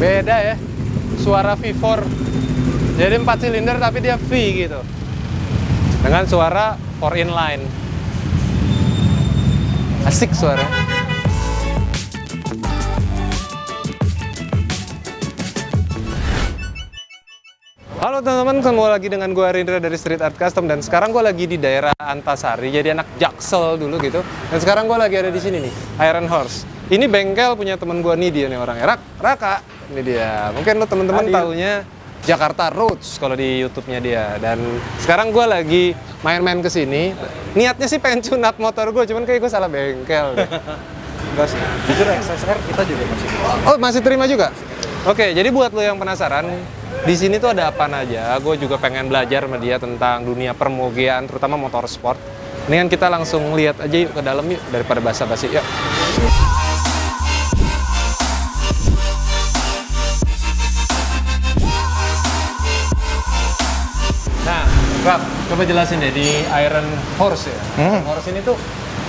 Beda ya, suara V4. Jadi 4 silinder tapi dia V gitu. Dengan suara 4 inline. Asik suara. Halo teman-teman, ketemu lagi dengan gue Rindra dari Street Art Custom. Dan sekarang gue lagi di daerah Antasari, jadi anak Jaksel dulu gitu. Dan sekarang gue lagi ada di sini nih, Iron Horse. Ini bengkel punya temen gue nih, dia nih orangnya. Raka, ini dia. Mungkin lo temen-temen taunya Jakarta Roots kalau di YouTube-nya dia. Dan sekarang gue lagi main-main ke sini. Niatnya sih pengen tune-up motor gue, cuman kayak gue salah bengkel deh. Enggak sih, jujur XSR kita juga masih. Oh, masih terima juga? Oke, jadi buat lo yang penasaran, di sini tuh ada apa aja. Gue juga pengen belajar sama dia tentang dunia permogean, terutama motorsport. Ini kan kita langsung lihat aja yuk ke dalam yuk, daripada basa-basi. Yuk. Nah, Rap, coba jelasin deh di Iron Horse ya. Iron Horse ini tuh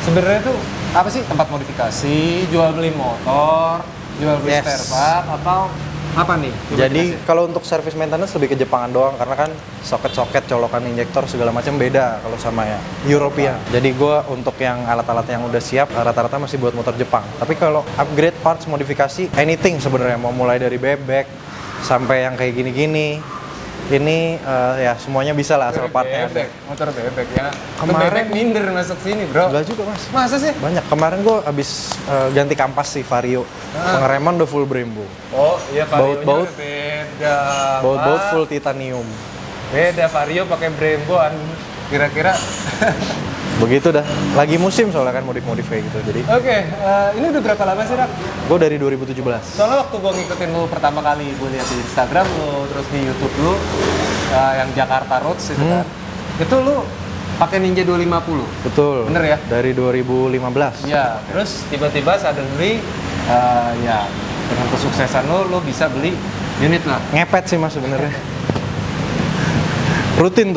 sebenarnya tuh apa sih? Tempat modifikasi, jual beli motor, jual beli spare part, atau apa nih? Coba Jadi jelasin. kalau untuk service maintenance lebih ke Jepangan doang, karena kan soket-soket, colokan injektor segala macam beda kalau sama ya European. Jadi gue untuk yang alat-alat yang udah siap rata-rata masih buat motor Jepang. Tapi kalau upgrade parts modifikasi anything sebenarnya, mau mulai dari bebek sampai yang kayak gini-gini. Ini ya semuanya bisa lah asal partnya ada. Motor bebek ya. Kemarin- Bebek minder masuk sini, Bro. Enggak juga mas. Masa sih? Banyak. Kemarin gue abis ganti kampas sih Vario. Pengereman udah full Brembo. Oh, iya Vario-nya Baut-baut. udah beda. Baut-baut Pak. full titanium. Beda Vario pakai Bremboan. Kira-kira Begitu dah. Lagi musim soalnya kan modif-modif kayak gitu. Jadi Oke, ini udah berapa lama sih, Rak? gue dari 2017. Soalnya waktu gue ngikutin lu pertama kali, gue lihat di Instagram lu, terus di YouTube lu, yang Jakarta Roots itu kan, itu lu pakai Ninja 250. Betul. Bener ya? Dari 2015. Ya, terus tiba-tiba suddenly, ya dengan kesuksesan lu bisa beli unit lah. Ngepet sih mas sebenarnya. Rutin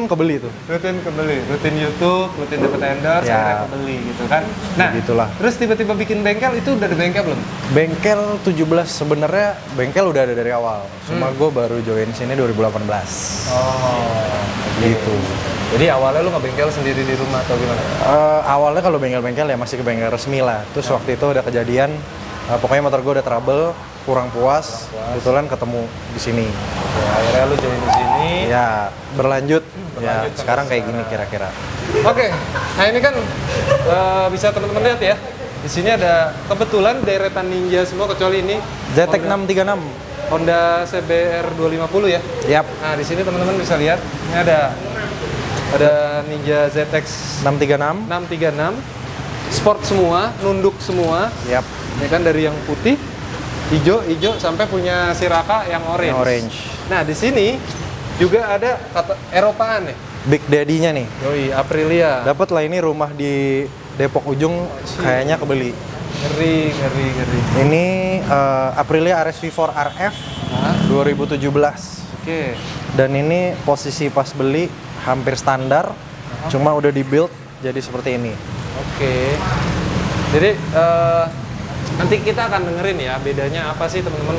kebeli tuh. Rutin kebeli, rutin YouTube, rutin dapat endorse, Ya. akhirnya kebeli gitu kan. Nah, Begitulah. terus tiba-tiba bikin bengkel, itu udah ada bengkel belum? Bengkel 17 sebenarnya bengkel udah ada dari awal. Cuma gue baru join sini 2018. Oh, Gitu. Jadi awalnya lu ngebengkel sendiri di rumah atau gimana? Awalnya kalau bengkel-bengkel ya masih ke bengkel resmi lah. Terus waktu itu ada kejadian, pokoknya motor gue udah trouble, kurang puas, kebetulan ketemu di sini. Ya, akhirnya lu join di sini. Ya berlanjut ya sampai sekarang kayak gini kira-kira. Oke, nah ini kan bisa teman-teman lihat ya. Di sini ada kebetulan deretan Ninja semua kecuali ini ZX 636. Honda CBR 250 ya. Yap, Nah, di sini teman-teman bisa lihat ini ada Ninja ZX 636. 636 sport semua, nunduk semua. Yap, Ini kan dari yang putih, hijau sampai punya Siraka yang orange. yang orange. Nah, di sini juga ada Eropaan nih. Big Daddy-nya nih. Yoi, Aprilia. Dapat lah ini rumah di Depok Ujung kayaknya kebeli. Ngeri. Ini Aprilia RSV4 RF Hah? 2017. Oke. Dan ini posisi pas beli hampir standar, cuma udah di-build jadi seperti ini. Oke. Jadi nanti kita akan dengerin ya bedanya apa sih teman-teman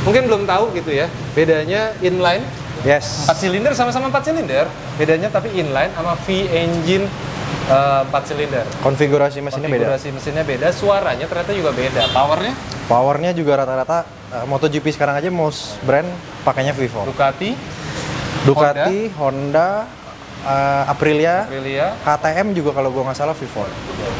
mungkin belum tahu gitu ya. Bedanya inline Yes. 4 silinder sama-sama 4 silinder. Bedanya tapi inline sama V engine 4 silinder. Konfigurasi mesinnya beda. Konfigurasi mesinnya beda, suaranya ternyata juga beda. Powernya Powernya juga rata-rata MotoGP sekarang aja most brand pakainya V4. Ducati, Honda, Aprilia, KTM juga kalau gua nggak salah V4.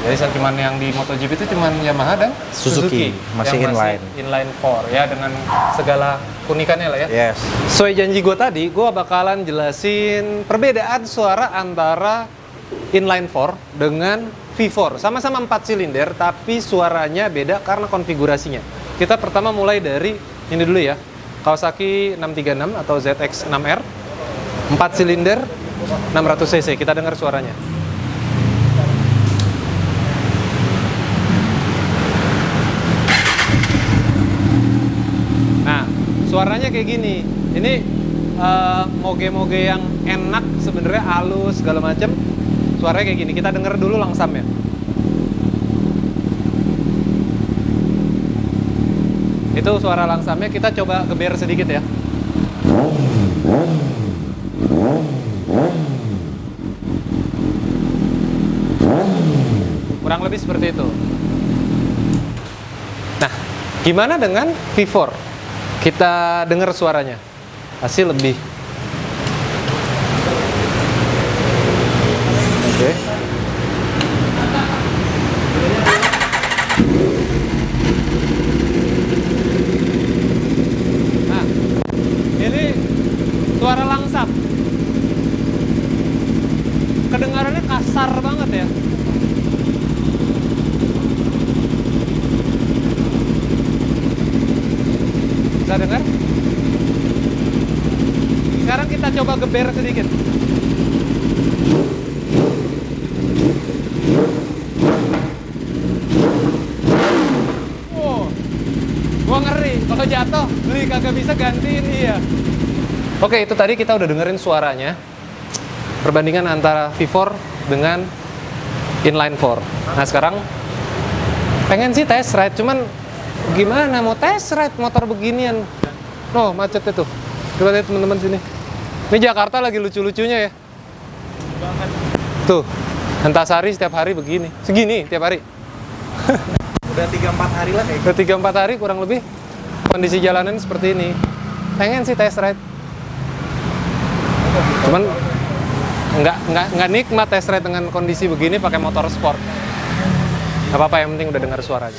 Jadi cuman yang di MotoGP itu cuman Yamaha dan Suzuki, masih yang inline. Inline 4 ya dengan segala unikannya lah ya. Yes. Sesuai janji gue tadi, gue bakalan jelasin perbedaan suara antara inline 4 dengan V4. Sama-sama 4 silinder, tapi suaranya beda karena konfigurasinya. Kita pertama mulai dari ini dulu ya, Kawasaki 636 atau ZX6R, 4 silinder, 600 cc. Kita dengar suaranya. Nah, suaranya kayak gini. Ini moge-moge yang enak sebenarnya, halus segala macam. Suaranya kayak gini. Kita denger dulu langsamnya. Itu suara langsamnya, kita coba geber sedikit ya. Kurang lebih seperti itu. Nah, gimana dengan V4? Kita dengar suaranya. Pasti lebih. Oke. Nah, ini suara langsam. Kedengarannya kasar banget ya. Bisa dengar? Sekarang kita coba geber sedikit. Wow, gua ngeri. Kalau jatuh, beli kagak bisa gantiin iya. Oke, itu tadi kita udah dengerin suaranya. Perbandingan antara V4 dengan inline 4. Nah sekarang pengen sih test ride, cuman gimana mau test ride motor beginian? No, macet itu. Coba lihat teman-teman sini. Ini Jakarta lagi lucu-lucunya ya. Tuh, Antasari setiap hari begini. Segini tiap hari. Udah 3-4 hari lah kayak. Udah 3-4 hari kurang lebih kondisi jalanan seperti ini. Pengen sih test ride. Cuman nggak nikmat test ride dengan kondisi begini pakai motor sport. Gak apa-apa, yang penting udah dengar suaranya.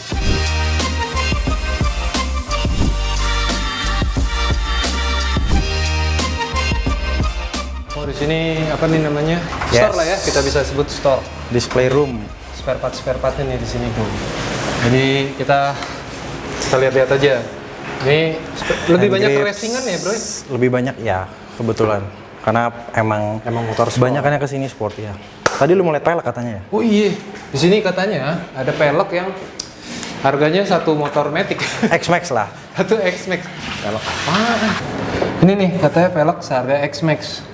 Oh, di sini apa nih namanya? Store lah ya, kita bisa sebut store. Display room. Spare part nih di sini tuh. Jadi kita lihat-lihat aja. Ini lebih Hand banyak grips. racingan ya, bro? Lebih banyak ya, kebetulan. Karena emang Motor sport. banyak kan yang kesini sport ya. Tadi lu mau lihat pelek katanya ya? Oh iya, di sini katanya ada pelek yang harganya satu motor Matic. X-Max lah. Satu X-Max. Pelek apaan? Ini nih katanya pelek seharga X-Max.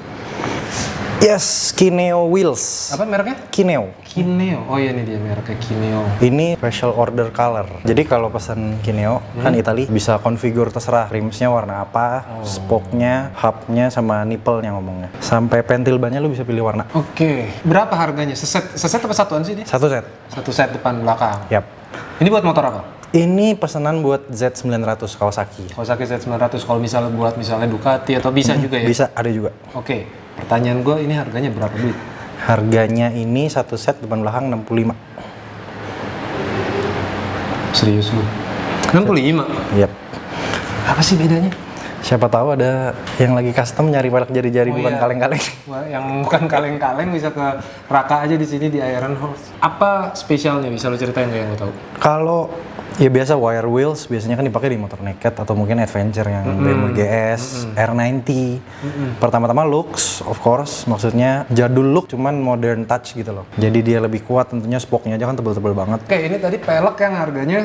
Yes, Kineo Wheels. Apa mereknya? Kineo. Kineo. Oh iya, ini dia mereknya Kineo. Ini special order color. Jadi kalau pesan Kineo kan Itali bisa configure terserah rimsnya warna apa, spoke-nya, hubnya sama nipple-nya ngomongnya. Sampai pentil bannya lu bisa pilih warna. Oke. Berapa harganya? Seset apa satuan sih dia? Satu set. Satu set depan belakang. Yap. Ini buat motor apa? Ini pesanan buat Z900 Kawasaki. Kawasaki Z900 kalau misalnya buat misalnya Ducati atau bisa juga ya? Bisa, ada juga. Oke. Pertanyaan gue, ini harganya berapa duit? Harganya ini satu set depan belakang 65. Serius lu? 65? Yap. Apa sih bedanya? Siapa tahu ada yang lagi custom nyari pelek jari-jari Oh bukan iya. kaleng-kaleng. Wah, yang bukan kaleng-kaleng bisa ke Raka aja di sini di Iron Horse. Apa spesialnya, bisa lo ceritain nggak yang lo tahu? Kalau ya biasa wire wheels biasanya kan dipakai di motor naked atau mungkin adventure yang BMW GS, R90. Pertama-tama looks, of course, maksudnya jadul look cuman modern touch gitu loh. Jadi dia lebih kuat, tentunya spoke-nya aja kan tebel-tebel banget. Oke, ini tadi pelek yang harganya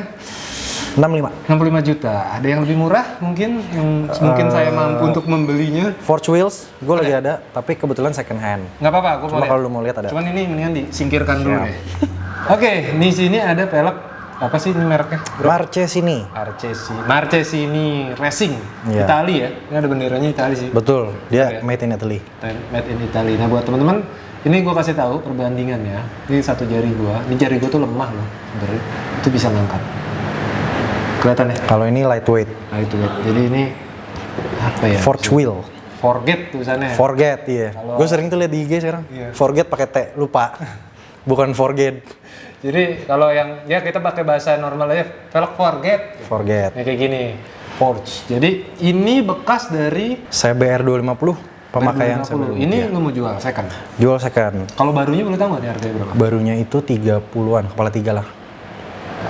65. 65 juta. Ada yang lebih murah mungkin yang mungkin saya mampu untuk membelinya. Forge wheels, gue lagi ada, tapi kebetulan second hand. Nggak apa-apa, gue mau Cuma lihat. kalau lu mau lihat ada. Cuman ini mendingan disingkirkan dulu Siap. deh. Oke, di sini ada pelek apa sih ini mereknya? Marchesini. Marchesini Racing. Iya. Itali ya. Ini ada benderanya Itali sih. Betul, dia Oke. made in Italy. Made in Italy. Nah buat teman-teman, ini gue kasih tahu perbandingannya. Ini satu jari gue. Ini jari gue tuh lemah loh. Sebenarnya itu bisa ngangkat. Kelihatan ya? Kalau ini lightweight, Nah itu. Jadi ini apa ya? forge wheel. Forget tulisannya. Forget, iya. Kalau- Gue sering tuh liat di IG sekarang. Iya. Forget pakai T, lupa. Bukan forget. Jadi kalau yang ya kita pakai bahasa normal aja, velg forget. Forget. Ya, kayak gini. Forge. Jadi ini bekas dari CBR 250, pemakaian 2020. CBR. Ini Iya. lu mau jual second. Jual second. Kalau barunya boleh tahu nggak nih harganya berapa? Barunya itu 30-an, kepala 3 lah.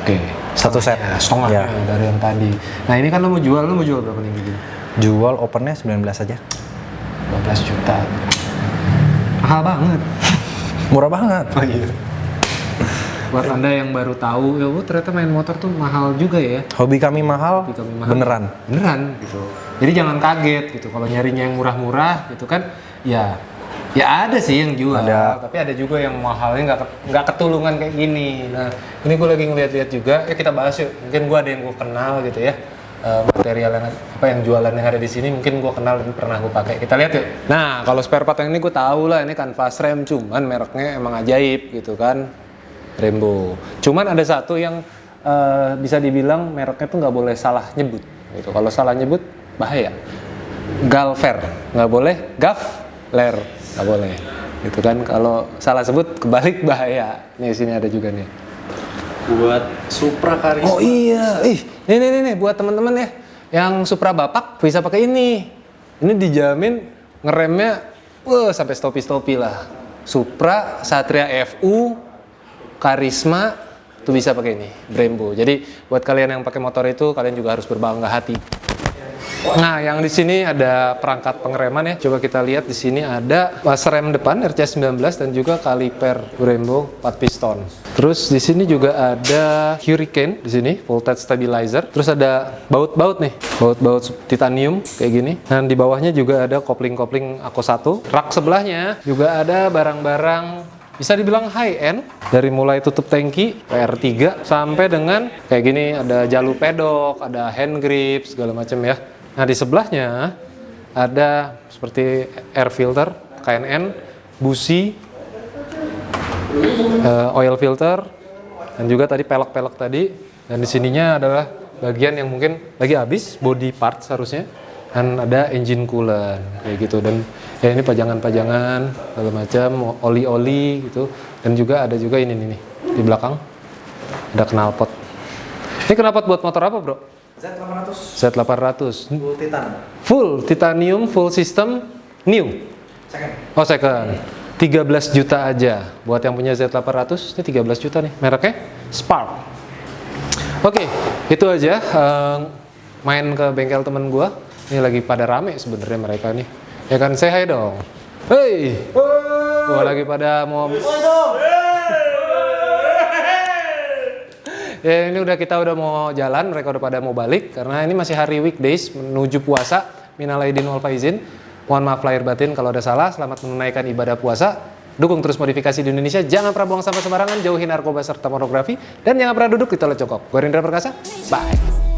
Oke. Satu set. Ya, setengahnya Ya. dari yang tadi. Nah ini kan lu mau jual berapa nih gini? Jual opennya 19 aja. 12 juta. Mahal banget. Murah banget. Oh iya. Buat anda yang baru tahu, ya bu ternyata main motor tuh mahal juga ya. Hobi kami mahal, Hobi kami mahal. beneran. Beneran gitu. Jadi jangan kaget gitu kalau nyarinya yang murah-murah gitu kan. Ya ada sih yang jual, Ada. tapi ada juga yang mahalnya nggak ketulungan kayak gini. Nah ini gue lagi ngeliat-liat juga, ya kita bahas yuk. Mungkin gue ada yang gue kenal gitu ya. material yang apa yang jualan yang ada di sini mungkin gue kenal dan pernah gue pakai. Kita lihat yuk. Nah, kalau spare part yang ini gue tahu lah, ini kanvas rem, cuman mereknya emang ajaib gitu kan, Brembo. Cuman ada satu yang bisa dibilang mereknya tuh nggak boleh salah nyebut gitu. Kalau salah nyebut bahaya. Galver nggak boleh, Gavler nggak boleh gitu kan. Kalau salah sebut kebalik bahaya. Nih sini ada juga nih. Buat Supra Karisma. Oh iya, nih buat teman-teman ya, yang Supra Bapak bisa pakai ini. Ini dijamin ngeremnya, sampai stopi lah. Supra, Satria FU, Karisma, tuh bisa pakai ini, Brembo. Jadi buat kalian yang pakai motor itu, kalian juga harus berbangga hati. Nah, yang di sini ada perangkat pengereman ya. Coba kita lihat di sini ada pas rem depan RC19 dan juga kaliper Brembo 4 piston. Terus di sini juga ada Hurricane di sini, voltage stabilizer. Terus ada baut-baut nih, baut-baut titanium kayak gini. Dan di bawahnya juga ada kopling-kopling Ako 1. Rak sebelahnya juga ada barang-barang bisa dibilang high end, dari mulai tutup tangki PR3 sampai dengan kayak gini, ada jalu pedok, ada hand grip segala macam ya. Nah, di sebelahnya ada seperti air filter KNN, busi, oil filter, dan juga tadi pelek-pelek tadi. Dan di sininya adalah bagian yang mungkin lagi habis, body part seharusnya. Dan ada engine coolant kayak gitu. Dan ya ini pajangan-pajangan segala macam, oli-oli gitu. Dan juga ada juga ini nih di belakang ada knalpot. Ini knalpot buat motor apa, bro? Z800. Z800. Full titan. Full titanium, full system, new. Second. Oh, second. 13 juta aja. Buat yang punya Z800, ini 13 juta nih. Mereknya Spark. Oke, itu aja. Main ke bengkel temen gua. Ini lagi pada rame sebenarnya mereka nih. Ya kan, say hi dong. Hey. Gua lagi pada mau. Ya, ini kita udah mau jalan, mereka udah pada mau balik karena ini masih hari weekdays menuju puasa. Minal aidin wal faizin. Mohon maaf lahir batin kalau ada salah. Selamat menunaikan ibadah puasa. Dukung terus modifikasi di Indonesia. Jangan pernah buang sampah sembarangan, jauhi narkoba serta pornografi, dan jangan pernah duduk di toilet cokok. Gue Rindra Perkasa. Bye.